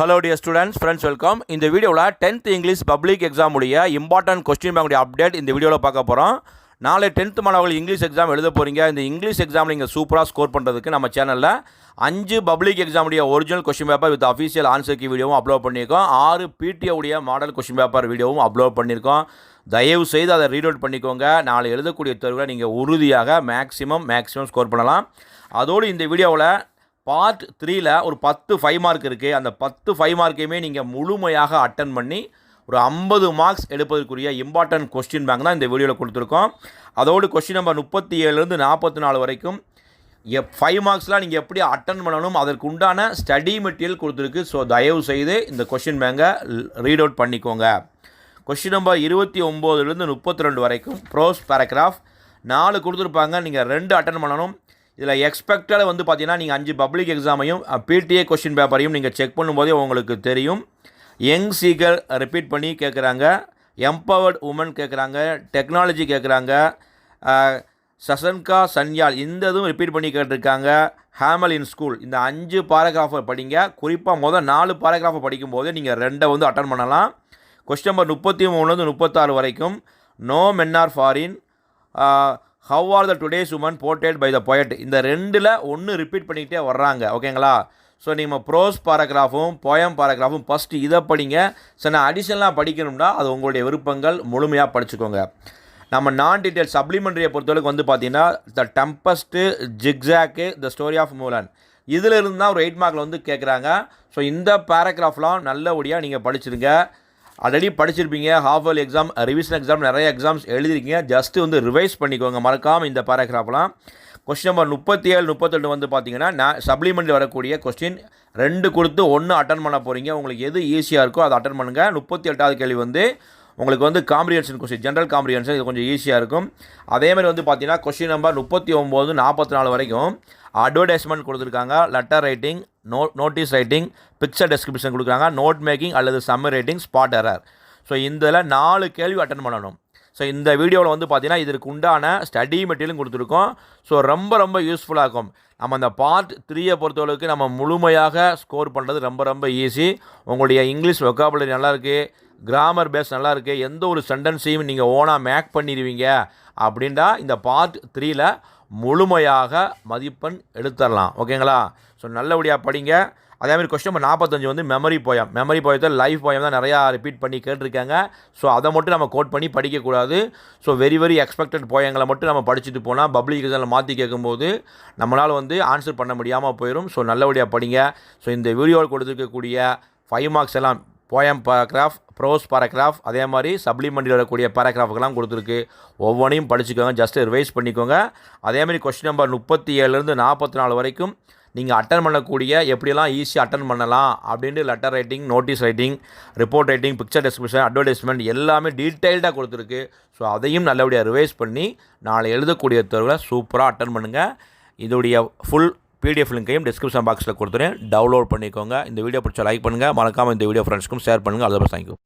Hello dear students, friends welcome. இந்த வீடியோவில் 10th English public exam உடைய இம்பார்ட்டன்ட் கொஸ்டின் பேங்குடைய அப்டேட் இந்த வீடியோவில் பார்க்க போகிறோம். நாளை 10th மாணவர்கள் இங்கிலீஷ் எக்ஸாம் எழுத போகிறீங்க. இந்த இங்கிலீஷ் எக்ஸாம் நீங்கள் சூப்பராக ஸ்கோர் பண்ணுறதுக்கு நம்ம சேனலில் 5 பப்ளிக் எக்ஸாம் உடைய original question paper with official answer key வீடியோவும் அப்லோட் பண்ணியிருக்கோம். 6 பிடிஏ உடைய மாடல் கொஸ்டின் பேப்பர் வீடியோவும் அப்லோட் பண்ணியிருக்கோம். தயவு செய்து அதை ரீட் அவுட் பண்ணிக்கோங்க. நாளை எழுதக்கூடிய தேர்வில் நீங்கள் உறுதியாக மேக்ஸிமம் ஸ்கோர் பண்ணலாம். அதோடு இந்த வீடியோவில் பார்ட் 3ல் ஒரு 10 5 மார்க் இருக்குது. அந்த 10 5 மார்க்கையுமே நீங்கள் முழுமையாக அட்டன் பண்ணி ஒரு 50 மார்க்ஸ் எடுப்பதற்குரிய இம்பார்ட்டன்ட் கொஸ்டின் பேங்க் தான் இந்த வீடியோவில் கொடுத்துருக்கோம். அதோடு கொஸ்டின் நம்பர் 37லேருந்து 44 வரைக்கும் 5 மார்க்ஸ்லாம் நீங்கள் எப்படி அட்டன் பண்ணணும் அதற்கு உண்டான ஸ்டடி மெட்டீரியல் கொடுத்துருக்கு. ஸோ தயவு செய்து இந்த கொஸ்டின் பேங்கை ரீட் அவுட் பண்ணிக்கோங்க. கொஸ்டின் நம்பர் 29லேருந்து 32 வரைக்கும் ப்ரோஸ் பேராகிராஃப் 4 கொடுத்துருப்பாங்க. நீங்கள் 2 அட்டன் பண்ணணும். இதில் எக்ஸ்பெக்டட் வந்து பார்த்தீங்கன்னா நீங்கள் 5 பப்ளிக் எக்ஸாமையும் பிடிஏ கொஸ்டின் பேப்பரையும் நீங்கள் செக் பண்ணும்போதே உங்களுக்கு தெரியும். யங் சீக்கர் ரிப்பீட் பண்ணி கேட்குறாங்க, எம்பவர்ட் உமன் கேட்குறாங்க, டெக்னாலஜி கேட்குறாங்க, சசன்கா சன்யால் இந்த இதுவும் ரிப்பீட் பண்ணி கேட்டிருக்காங்க, ஹேமல் இன் ஸ்கூல். இந்த 5 பாராகிராஃபை படிங்க. குறிப்பாக முதல் 4 பாராகிராஃபை படிக்கும்போது நீங்கள் 2 வந்து அட்டன் பண்ணலாம். கொஸ்டின் நம்பர் 33லேருந்து 36 வரைக்கும் no men are foreign, how are the today's women portrayed by the poet. இந்த 2ல் 1 ரிப்பீட் பண்ணிக்கிட்டே வர்றாங்க. ஓகேங்களா? ஸோ நீங்கள் ப்ரோஸ் பாராகிராஃபும் போயம் பாராகிராஃபும் ஃபஸ்ட்டு இதை படிங்க. ஸோ நான் அடிஷனலாக படிக்கணும்னா அது உங்களுடைய விருப்பங்கள், முழுமையாக படிச்சுக்கோங்க. நம்ம நான் டீட்டெயில் சப்ளிமெண்ட்ரியை பொறுத்தவரைக்கும் வந்து பார்த்தீங்கன்னா த டெம்பஸ்ட்டு, ஜிக்ஸாக்கு, த ஸ்டோரி ஆஃப் மூலன் இதில் இருந்து தான் ஒரு 8 மார்க்கில் வந்து கேட்குறாங்க. ஸோ இந்த பேராகிராஃப்லாம் நல்லபடியாக நீங்கள் படிச்சிருங்க. ஆல்ரெடி படிச்சிருப்பீங்க. Half yearly exam, revision exam நிறைய எக்ஸாம்ஸ் எழுதிருக்கீங்க. ஜஸ்ட்டு வந்து ரிவைஸ் பண்ணிக்கோங்க மறக்காமல் இந்த பேராகிராஃப்லாம். கொஸ்டின் நம்பர் 37 38 வந்து பார்த்தீங்கன்னா நான் சப்ளிமெண்ட்ரி வரக்கூடிய கொஸ்டின் 2 கொடுத்து 1 அட்டன் பண்ண போகிறீங்க. உங்களுக்கு எது ஈஸியாக இருக்கோ அதை அட்டன் பண்ணுங்கள். 38வது கேள்வி வந்து உங்களுக்கு வந்து காம்ப்ரிஹென்ஷன் கொஸ்டின், ஜென்ரல் காம்ப்ரிஹென்ஷன், இது கொஞ்சம் ஈஸியாக இருக்கும். அதேமாதிரி வந்து பார்த்தீங்கன்னா கொஸ்டின் நம்பர் 39 44 வரைக்கும் அட்வர்டைஸ்மெண்ட் கொடுத்துருக்காங்க, letter writing, notice writing, picture description கொடுக்குறாங்க, நோட் மேக்கிங் அல்லது summary writing, spot error. So இதில் 4 கேள்வி அட்டன் பண்ணணும். ஸோ இந்த வீடியோவில் வந்து பார்த்தீங்கன்னா இதற்கு உண்டான ஸ்டடி மெட்டீரியலும் கொடுத்துருக்கோம். ஸோ ரொம்ப யூஸ்ஃபுல்லாக இருக்கும். நம்ம அந்த பார்ட் 3யை பொறுத்தளவுக்கு நம்ம முழுமையாக ஸ்கோர் பண்ணுறது ரொம்ப ஈஸி. உங்களுடைய இங்கிலீஷ் வொக்காபுலரி நல்லாயிருக்கு, கிராமர் பேஸ் நல்லாயிருக்கு, எந்த ஒரு சென்டென்ஸையும் நீங்கள் ஓனாக மேக் பண்ணிடுவீங்க அப்படின்டா இந்த பார்ட் 3ல் முழுமையாக மதிப்பெண் எடுத்துடலாம். ஓகேங்களா? ஸோ நல்லபடியாக படிங்க. அதேமாதிரி கொஸ்டின் நம்பர் 45 வந்து மெமரி போயத்தில் லைஃப் போயம் தான் நிறையா ரிப்பீட் பண்ணி கேட்டிருக்காங்க. ஸோ அதை மட்டும் நம்ம கோட் பண்ணி படிக்கக்கூடாது. ஸோ வெரி எக்ஸ்பெக்டட் போயங்களை மட்டும் நம்ம படிச்சுட்டு போனால் பப்ளிக் எக்ஸாமில் மாற்றி கேட்கும்போது நம்மளால் வந்து ஆன்சர் பண்ண முடியாமல் போயிடும். ஸோ நல்லபடியாக படிங்க. ஸோ இந்த வீடியோவில் கொடுத்துருக்கக்கூடிய 5 மார்க்ஸ் எல்லாம் போயம் பாராகிராஃப், ப்ரோஸ் பாராகிராஃப், அதே மாதிரி சப்ளிமெண்ட்ரி வரக்கூடிய பாராகிராஃபுக்கெல்லாம் கொடுத்துருக்கு. ஒவ்வொன்றையும் படிச்சுக்கோங்க, ஜஸ்ட்டு ரிவைஸ் பண்ணிக்கோங்க. அதேமாதிரி கொஸ்டின் நம்பர் 37லேருந்து 44 வரைக்கும் நீங்கள் அட்டன் பண்ணக்கூடிய எப்படியெல்லாம் ஈஸியாக அட்டன் பண்ணலாம் அப்படின்ட்டு letter writing, notice writing, report writing, picture description, advertisement எல்லாமே டீட்டெயில்டாக கொடுத்துருக்கு. ஸோ அதையும் நல்லபடியாக ரிவைஸ் பண்ணி நாளை எழுதக்கூடிய தேர்வில் சூப்பராக அட்டன் பண்ணுங்கள். இதோடைய ஃபுல் பிடிஎஃப் லிங்கையும் டிஸ்கிரிப்ஷன் பாக்ஸில் கொடுத்துறேன். டவுன்லோட் பண்ணிக்கோங்க. இந்த வீடியோ பிடிச்சா லைக் பண்ணுங்கள். மறக்காமல் இந்த வீடியோ ஃப்ரெண்ட்ஸ்க்கும் ஷேர் பண்ணுங்கள். அதுக்கப்புறம் தேங்க்யூ.